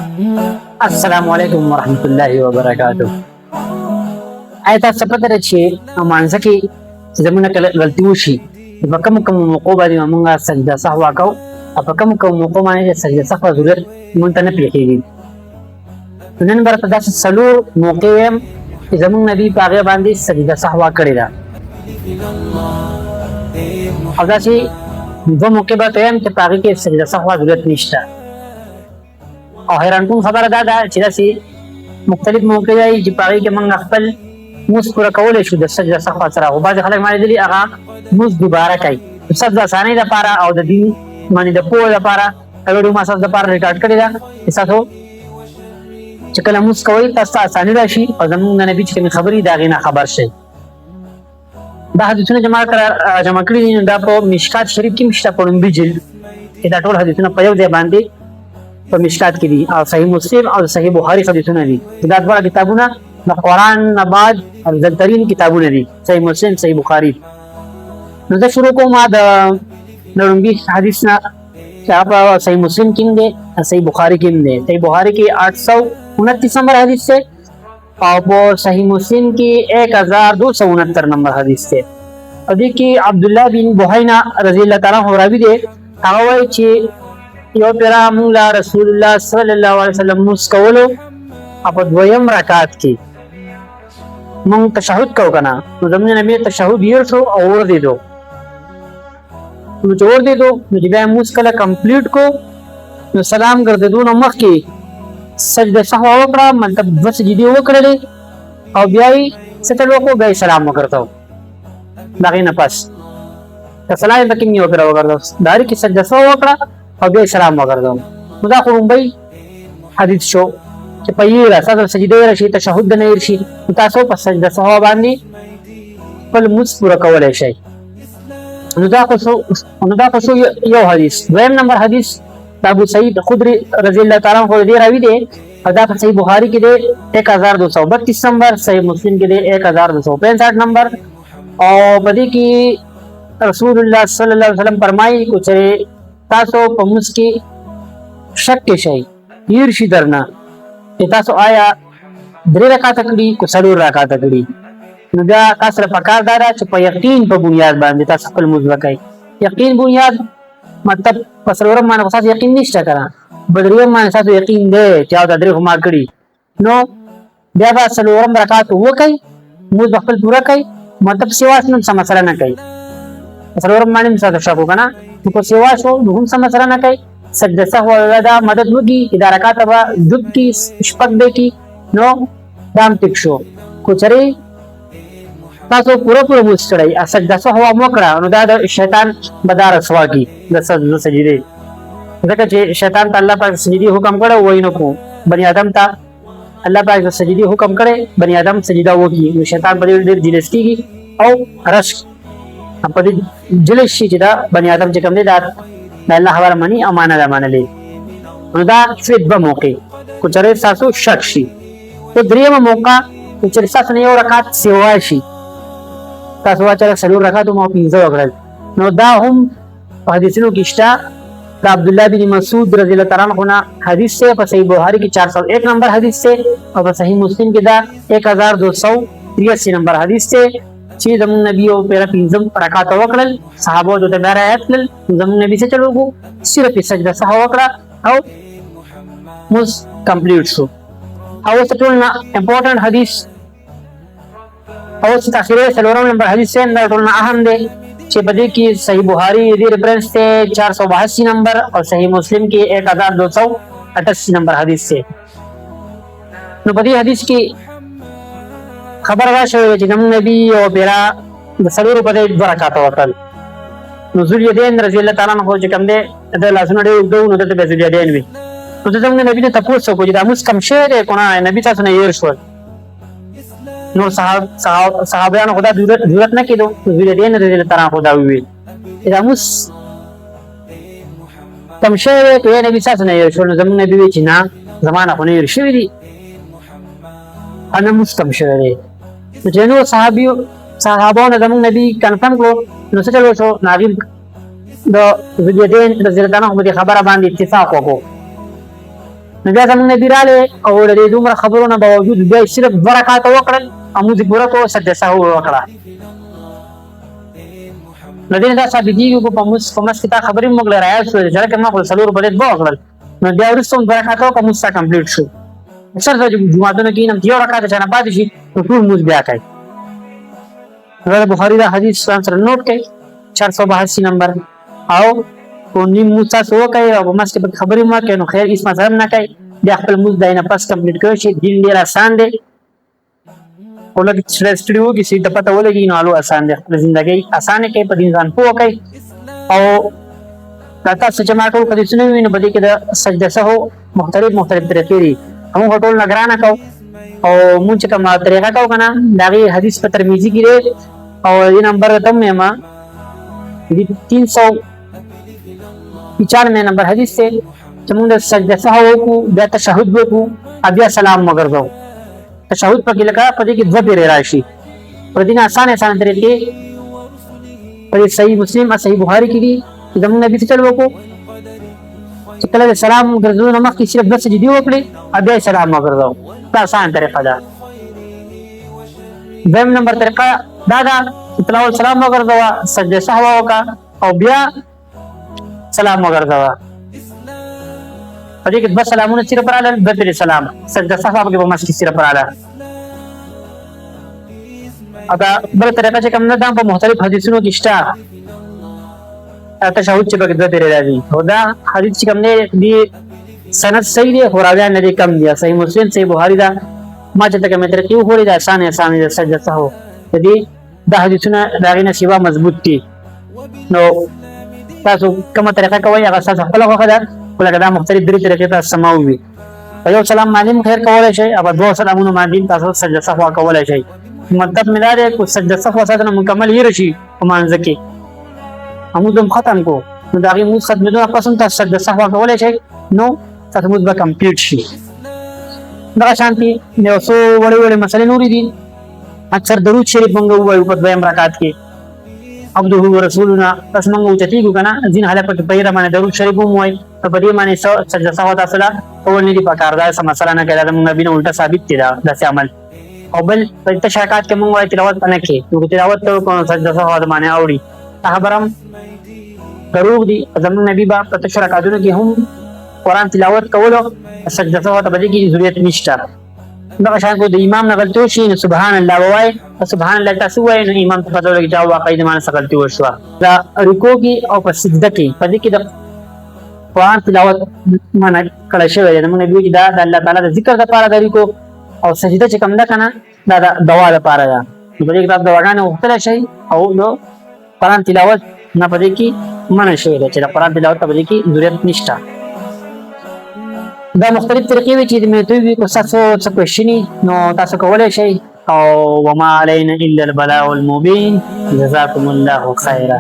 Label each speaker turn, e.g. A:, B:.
A: अस्सलामुअलैकुम वरहमतुल्लाहि वबरकातुह। आयता सपदर छे मानसा की जमुना कल गलती वशी बकम कम मौको बादी मंगा सजदा सहवा को अपकम कम मौको माने सजदा सहवा जरूरत मुंतने पेखेगी नन बर तदा सलू मौके जमुन नबी पागे बांधी सजदा सहवा करेगा अब दासी दो मौके बताएं कि पागे के सजदा सहवा जरूरत निष्ठा और हैरान कौन खबर दादा चिरा सी मुख्तलिफ मौके जाई जिपागी के मंग अखबल मुस पूरा कौले शु दस सजदा सहवा सरा हो बाज खलक मारे दिली आगा मुस दोबारा कई सजदा सानी दा पारा और द दिन मानी द पो दा पारा अगर मा सजदा पारा रिकॉर्ड करेगा ऐसा तो चकला मुस कोई तस्ता सानी राशि और जमुन नबी के खबरी दागे ना खबर से दा हदीसने जमा करी दा पो मिशकात शरीफ की मिश्ता पड़न बिजिल इदा टोल हदीसने पयो दे बांधी तो मिशकात की दी और सही मुस्लिम और सही बुखारी हदीसने दी इदा बड़ा किताबुना न कुरान नबाज और जतरीन किताबुने दी सही मुस्लिम सही बुखारी नदा शुरू को माद नरंबी हदीस ना क्या सही मुस्लिम किन दे सही बुखारी किन दे सही बुखारी की 829 नंबर हदीस से और वो सही मुस्लिम की 1269 नंबर हदीस से अभी की अब्दुल्लाह बिन बुहैना रजी अल्लाह ताला हो रावी दे तावई ची यो पेरा मुला रसूलुल्लाह सल्लल्लाहु अलैहि वसल्लम मुस्कवलो अब द्वयम रकात की मंग तशहुद को कना तो जमने नबी तशहुद ये सो और दे दो तो जोर दे दो मुझे मुस्कला कंप्लीट को तो सलाम कर दे दो नमक की सजदा सहवा वकड़ा मतलब बस जिदी वो करे ले और ब्याई सतलो को गए सलाम करता हूं बाकी न पास तो सलाम तक नहीं वकड़ा वकड़ा दारी की सजदा सहवा वकड़ा और गए सलाम करता हूं मुदा को भाई हदीस शो कि पयीरा सदर सजदे रशी तशहुद ने रशी तासो पर सजदा सहवा बांधी पल मुस पूरा कवले शय नुदा को सो यो हदीस दोयम नंबर हदीस अबू सईद खुदरी रजी अल्लाह ताला को दे रावी दे अदा सही बुखारी के दे 1232 नंबर सही मुस्लिम के दे 1265 नंबर और बदी की रसूलुल्लाह सल्लल्लाहु अलैहि वसल्लम फरमाई कुछ तासो पमुस की शक के शय ईर्षि दरना तासो आया दरे रका तकड़ी को सरूर रका तकड़ी नुदा तासर पकार दादा चुप यकीन पर बुनियाद बांधे तासफल मुजबकाई यकीन बुनियाद मतलब पसरोरम माने को साथ यकीन निष्ठा करा बदरियम माने साथ यकीन दे क्या दरे को माकड़ी नो देवा सलोरम रकात वो कई मुज बखल पूरा कई मतलब सेवास न समसरा न कई सलोरम माने साथ शको कना तो सेवास हो दुम समसरा न कई सजदा सहवा वदा मदद होगी इदा रकात बा जुब की स्पक दे की नो दाम तिक्षो कुचरी तासो पूरा मुस्कड़ाई सजदा सहवा मोकड़ा अनुदा शैतान बदार सवा की सजदे देखा शैतान अल्लाह पाक सजदी हुक्म करे वही नको बनी आदम ता अल्लाह पाक सजदी हुक्म करे बनी आदम सजदा वो की शैतान बड़ी देर जिलस की और रश अपनी जिलस शी जिदा बनी आदम जे कमले दात अल्लाह हवाला मनी अमाना दा मानले अनुदा फिद ब मौके कुछ रे सासु शख्सी तो द्रियम मौका कुछ रे सास ने और रकात सेवाशी तासवा चला सलूर रखा तो मां पिंजो अगरल नो दा हम हदीसनो किस्ता दा अब्दुल्लाह बिन मसूद रजी अल्लाह ताला अन्हु हदीस से सही बुखारी की 401 नंबर हदीस से और सही मुस्लिम की दा 1283 नंबर हदीस से ची जमुन नबी ओ पेरा पिंजम रकात वकरल सहाबो जो तबारा आयतल जमुन नबी से चलो को सिर्फ सजदा सहवा वकरा और मुस कंप्लीट शो और सटोलना इंपॉर्टेंट हदीस और ताखिरे सलोरम नंबर हदीस से अंदर टोलना अहम दे छे बदी की सही बुखारी यदि रेफरेंस से 482 नंबर और सही मुस्लिम की 1288 नंबर हदीस से तो बदी हदीस की खबर वाश हो जिनम नबी और बेरा सलूर बदे बरकात वकल नुजुल यदेन रजी अल्लाह ताला हो जकम दे अद लासुन दे दो न दे बेजुल यदेन भी तो जमने नबी ने तपोस को जिदा मुस कम शेर कोना नबी ता सुने येर शो नो साहबान खुदा जरूरत न किदो वीरदेन रजी तरह खुदा हुए इदा मुस तमशे तो ये नबी सास ने शोन जम नबी विचिना जमाना को ने शिविरी अना मुस तमशे तो जेनो साहबों ने जम नबी कंफर्म को नो से चलो सो नागिब दो वीरदेन रजी तरह को खबर बांध इत्तेफाक को نو بیا زموږ نبی راغی او د دې دومره خبرو نه باوجود بیا صرف 2 رکعاته وکړل اموز پوره کو سجده سهو وکړه. نو دې دا ثابتېږي په مس کې تا خبرې موږ لري راځو چې راکه ما خپل سلور بلې به وکړل نو بیا ورسته 2 رکعاته کوم مس کمپلیټ شو. اکثر د جمعهونو کې نم 1 رکعاته چې نه پاتې شي نو ټول مس بیا کوي. دا بخاری دا حدیث سره نوٹ کړئ 482 نمبر او کو نیم موسی سو کوي او مس کې خبرې ما کوي نو خیر اس مذهب نه کوي بیا خپل موږ داینه پاس کمپلیټ کړو چې دین ډیر آسان دی ولکه سټډي وکړي چې د پته ولګي نو الو آسان دی خپل ژوندۍ آسان کې په دین ځان پوه کوي او تاسو چې ما ټول کدي سنوي نو بده کې د سجده سهو مختلف طریقې دي هم ټول نگرانه کو او مونږ کوم طریقه کو کنه دا حدیث په ترمذی کې دی او دې نمبر ته مې ما 394 نمبر حدیث سے چې موږ سجده سهو کو بیا تشهود وکړو بیا سلام وګرځو. تشهود په کې لکه په دې کې 2 پیری راشي په دې نه آسان طریقې په صحیح مسلم او صحیح بخاری کې دي چې موږ نبی څخه وکړو چې کله سلام وګرځو نو مخکې صرف 2 سجدي وکړي بیا سلام وګرځو. دا آسان طریقه ده. دیم نمبر طریقه دا ده چې تلاوت سلام وګرځو سجده سهو وکړه او بیا سلام وګرځو. په دې کې 2 سلامونه چې پر اعلی 2 پیری سلام سجده سهو کې په مسجد سره پر اعلی ادا بل طریقه چې کوم نه دا په مختلف حدیثونو کې شته تشهود چې په 2 پیری راځي او دا حدیث چې کوم نه دی سند صحیح دی خوراویان نه کم دی صحیح مسلم صحیح بخاری دا ما چې ته کوم طریقې وګورئ دا آسان سجده سهو دي دا حدیثونه دا غینه سیوا مضبوط دي نو تاسو کومه طریقه کوي هغه تاسو خپل وخت ولکه دا مختلف 3 طریقې تاسو سماوي په یو سلام معلوم خیر کولای شي او 2 سلامونه معلوم تاسو سجده سهو کولای شي. مطلب ملا دې کو سجده سهو ساتنه مکمل یې رشي په مانځ کې همون ختم کو نو دا غي مو ختمونه پسند تاسو سجده سهو کولای شي نو تاسو مو به کمپلیټ شي. دا شانتي نو سو وړي مسلې نورې دي اکثر درود شریف موږ وایو په 2 رکعات کې عبده ورسولنا پس موږ چتیګو کنه ځین حاله په پیره باندې درود شریف مو وایي په دې باندې سجده سهو تاسو لا اول نه دي پکار دا سم مسله نه کړه موږ بینه الټا ثابت دي دا داسې عمل او بل په تشریحات کې موږ وایي تلاوت نه کې نو تلاوت ته کوم سجده سهو باندې اوري خبرم دروغ دي زموږ نبی با په تشریحاتونو کې هم قرآن تلاوت کولو سجده سهو ته بده کې ضرورت نشته. دا شان کو د امام نه غلطي شي نو سبحان الله وای سبحان الله تاسو وای نو امام ته پته لګي چې واقعي د معنی څه غلطي وشوه. دا رکوع کې او په سجده کې په دې کې د قرآن تلاوت معنا کړه شوی دی موږ نبی دا د الله تعالی د ذکر لپاره د رکوع او سجده چې کوم ده کنه دا د دعا لپاره ده. په دې کې د دعاګانو وختل شي او نو قرآن تلاوت نه په دې کې منع شوی دی چې د قرآن تلاوت په دې کې ضرورت نشته. دا مختلف طریقې وي چې د میتوي کو تاسو څه کوښښني نو تاسو کولای شئ او وما علينا الا البلاغ المبين جزاكم الله خيرا.